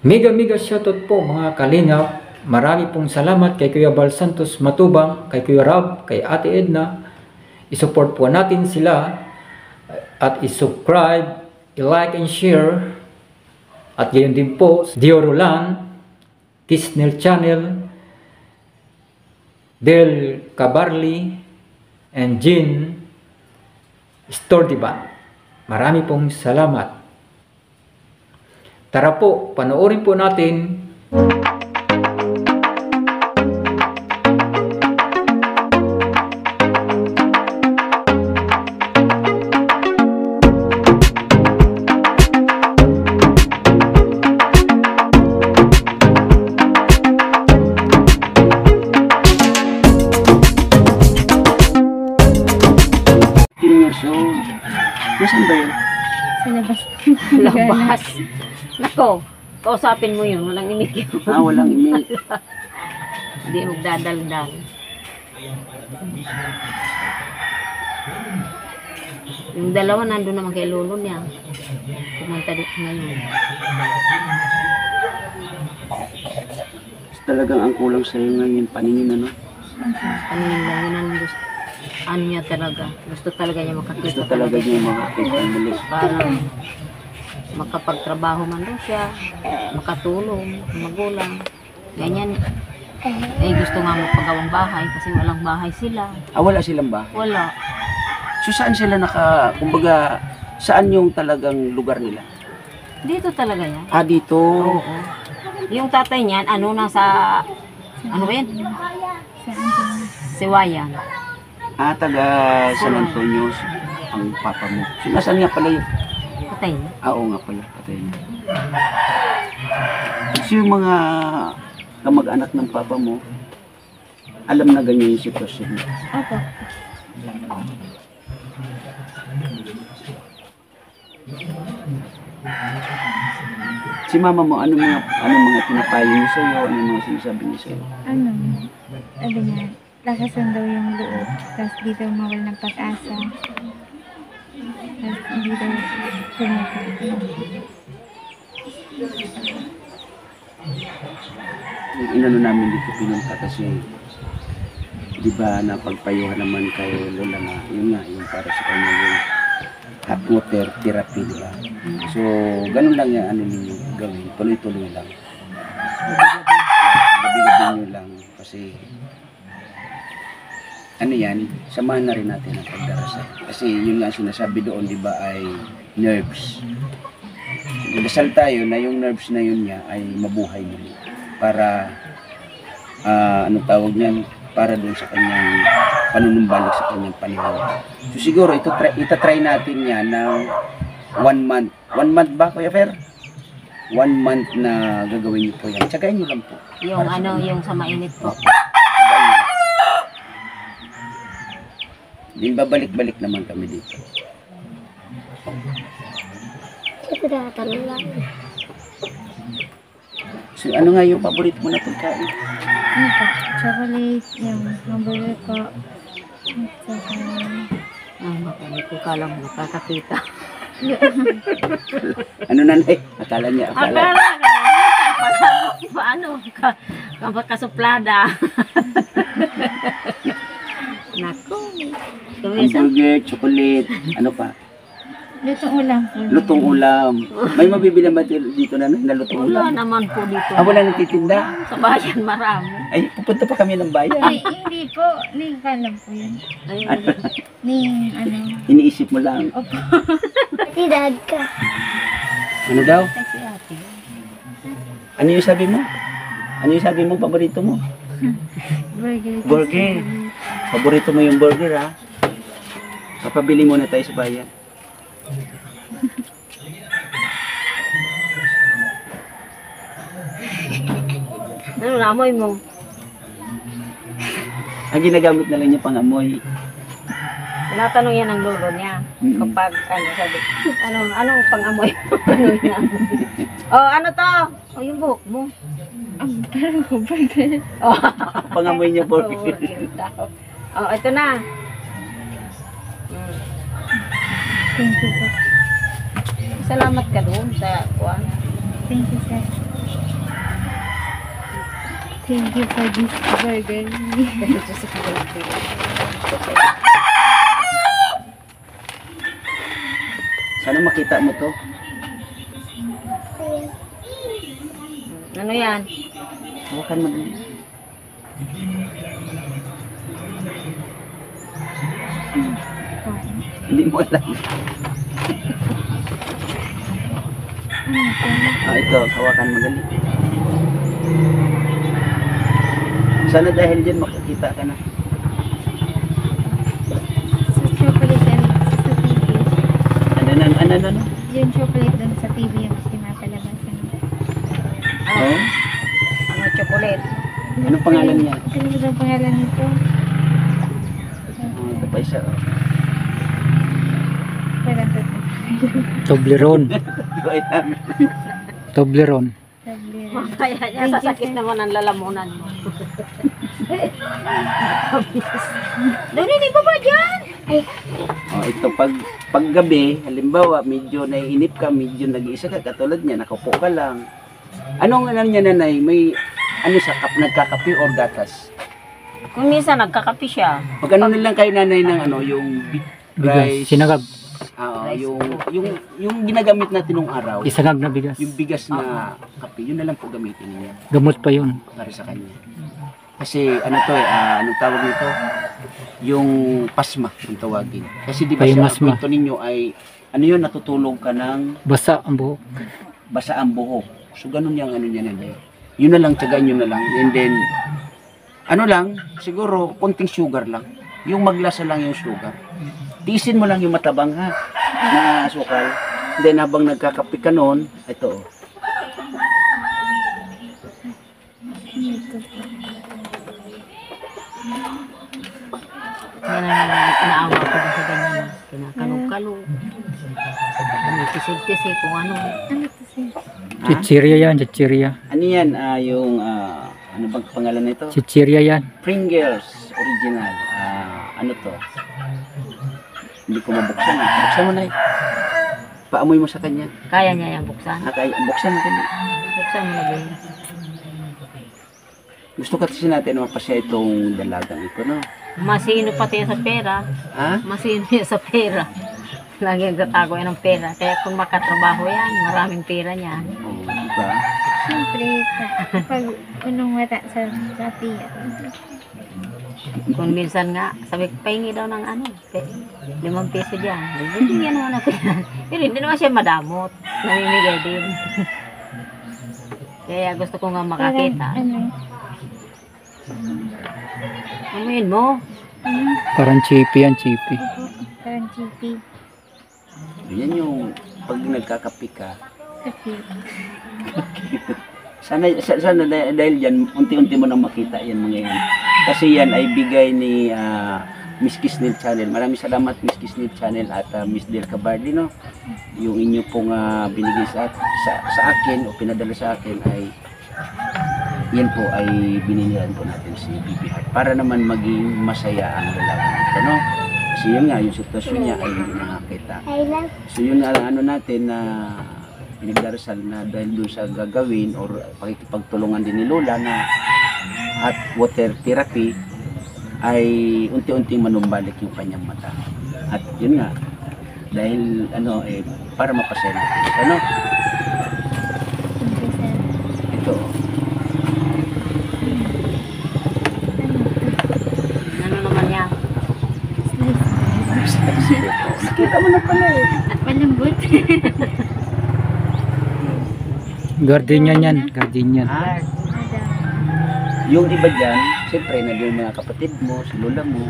Mega shoutout po mga kalingap. Marami pong salamat kay Kuya Bal Santos Matubang, kay Kuya Rab, kay Ate Edna. I-support po natin sila at i-subscribe, i-like and share. At gayon din po, Dio Roland, Kisnel Channel, Del Cabarli, and Jean Stordiban. Marami pong salamat. Tara po, panoorin po natin. Nasaan ba yun? Sa labas. Labas. Nako, kausapin mo yun. Walang imik yun. Walang imik. Hindi magdadaldal. Yung dalawa nandun naman kay lolo niya. Pumunta dito ngayon. Talagang ang kulang sa'yo ngayon paningin, ano? Kanina lang yun ang gusto. Ano niya talaga. Gusto talaga niya makakita. Gusto talaga niya makakita muli. Para makapagtrabaho man daw siya. Makatulong. Magulang. Ganyan. Eh gusto nga magpagawang bahay kasi walang bahay sila. Wala silang bahay? Wala. So saan sila kumbaga, saan yung talagang lugar nila? Dito talaga yan. Dito? Oo. Yung tatay niyan, nasa, ano ba yan? Siwayan. Taga San Antonio, ang papa mo. So nasaan nga pala yun? Patay na. Oo nga pala, patay na. So yung mga kamag-anak ng papa mo, alam na ganyan yung sitwasyon mo? Opo. Si mama mo, ano mga pinapayo niyo sa'yo? Ano mga sinasabi niyo sa'yo? Sabi niya, lakasan daw yung loob, tapos di daw mawal ng pag-asa. Tapos hindi daw sumipag. Yung inano namin dito pinunta kasi, di ba napagpayuhan naman kay Lola na, yun nga, yung para sa kanya yung hot water therapy, di ba? So, ganun lang yung ano ninyo gawin, tuloy-tuloy lang. Gabi-gabi nyo lang kasi ano yan, samahan na rin natin ang pagdarasal. Kasi yun nga sinasabi doon, di ba, ay nerves. Dasal tayo na yung nerves na yun niya ay mabuhay muli. Para, ano tawag niyan, para doon sa kanyang panunumbalik sa kanyang panahon. So siguro, itatry natin yan ng 1 month. 1 month ba, Kuya Fer? 1 month na gagawin niyo po yan. Tsagayin niyo lang po. Yung yung sa mainit po. Din babalik-balik naman kami dito. Tanong lang. So ano nga yung paborito mo na pagkain? Ano po? Chocolate, yung hamburger po. Saka... Hindi ko kalang nakakakita. Ano nanay? Akala niya, akala. Paano? Kasuplada. Naku. Hamburger, chocolate, ano pa? Lutong ulam po. Lutong ulam. May mabibili ba dito na lutong Wala ulam? naman po dito. Wala nagtitinda? Sa bayan marami. Ay, pupunta pa kami ng bayan. Hindi po. Kalam po yun. Ayun. Iniisip mo lang. Opo. Si dad ka. Ano daw? Kasi ate. Ano yung sabi mo? Ano yung sabi mo, paborito mo? Burger. Burger. Paborito mo yung burger, ha? Papabili muna tayo sa bayan. Ano namoy mo? Ang ginagamit na lang niya pang amoy. Tinatanong yan ng lolo niya. Kapag, sabi, anong pang-amoy mo? Ano to? Yung buhok mo. Parang ko burger. Pangamoy niya burger. Ito na. Thank you po. Salamat ka doon sa kuwan. Thank you, sir. Thank you for this burger. Sana makita mo to. Ano yan? Hawakan mo din. Hindi mo alam. Ito, hawakan mo dali. Sana dahil dyan makakita ka na. Sa chocolate and sa TV. Ano? Yung chocolate dun sa TV yung pinapalabasan. Oh? Ano, chocolate? Anong pangalan niya? Ano ba ang pangalan nito? Ito pa isa. Parang ito. Toblerone. Buhay namin. Toblerone. Kaya niya, sasakit naman ang lalamunan mo. Dali, ba ba dyan? Ito pag gabi, halimbawa medyo naiinip ka, medyo nag-iisa ka, katulad niya, nakaupo ka lang. Anong ano niya nanay? May ano sa nagkakape or gatas? Kung minsan nagkakapi siya. Pag ano nilang kayo nanay ng ano, yung Bigas. Sinagag. yung ginagamit natin nung araw, Isagag na bigas. yung bigas na kape, yun na lang po gamitin niya Gamot pa yun. para sa kanya. Kasi ano to anong tawag nito? Yung pasma ang tawagin. Kasi di ba siya, Paymasma. ang kwento ninyo ay ano yun, natutulog ka ng Basa ang buhok. basa ang buhok. So ganun yung ano niya nanay. Yun na lang, tsagaan yun na lang. And then, ano lang, siguro konting sugar lang. Yung maglasa lang yung sugar. Tiisin mo lang yung matabang ha, na asukal. Then habang nagkakape ka noon, ito. Yan ang inaawa ko sa ganyan. Kinakalog-kalog. Tisig-tisig kung ano. Ano to siya? Chichirya yan, chichirya. Ano yan, yung, ano bang pangalan nito? Chichirya yan. Pringles original. Ano to? Hindi ko mabuksan. Buksan mo na eh. Paamoy mo sa kanya. Kaya niya yung buksan. Kaya, buksan mo kanya. Buksan mo na din. Gusto kasi natin mapasya itong dalagang ito, no? Masino pati yan sa pera. Ha? Masino yan sa pera. Lagi ang tatago yan ng pera. Kaya kung makatrabaho yan, maraming pera niyan. Oo, diba? Siyempre, pag unong mata sa tiya. Kung minsan nga, sabi ko, pahingi daw ng ano, 5 piso dyan. Bibigyan naman ako yan. Pero hindi naman siya madamot. Namimigay din. Kaya gusto ko nga makakita. Ano? Amuin mo. Parang chippy yan, chippy. Parang chippy. Yan yung pag nagkakape ka. Kapi. Sana dahil yan, unti-unti mo nang makita yan mga yan. Kasi yan ay bigay ni Miss Kisnil Channel. Maraming salamat Miss Kisnil Channel at Miss Del Cabardi, no? Yung inyo pong binigay sa akin o pinadala sa akin ay yan po ay binilihan po natin si Bibi Heart para naman maging masaya ang lalaki ito, no? Kasi yun nga, yung sitwasyon niya ay hindi nakakita. So yun nga ano natin na pinagdarasal na dahil doon sa gagawin or pakikipagtulungan din ni Lola na hot water therapy ay unti-unting manumbalik yung kanyang mata. At yun nga, dahil ano para mapasaya natin. Ano? Ito. Ano naman yan? Kita mo na pala eh. Malambot. Gardenian yan, gardenian. Ha? Yung iba dyan, siyempre, nandun yung mga kapatid mo, si lola mo.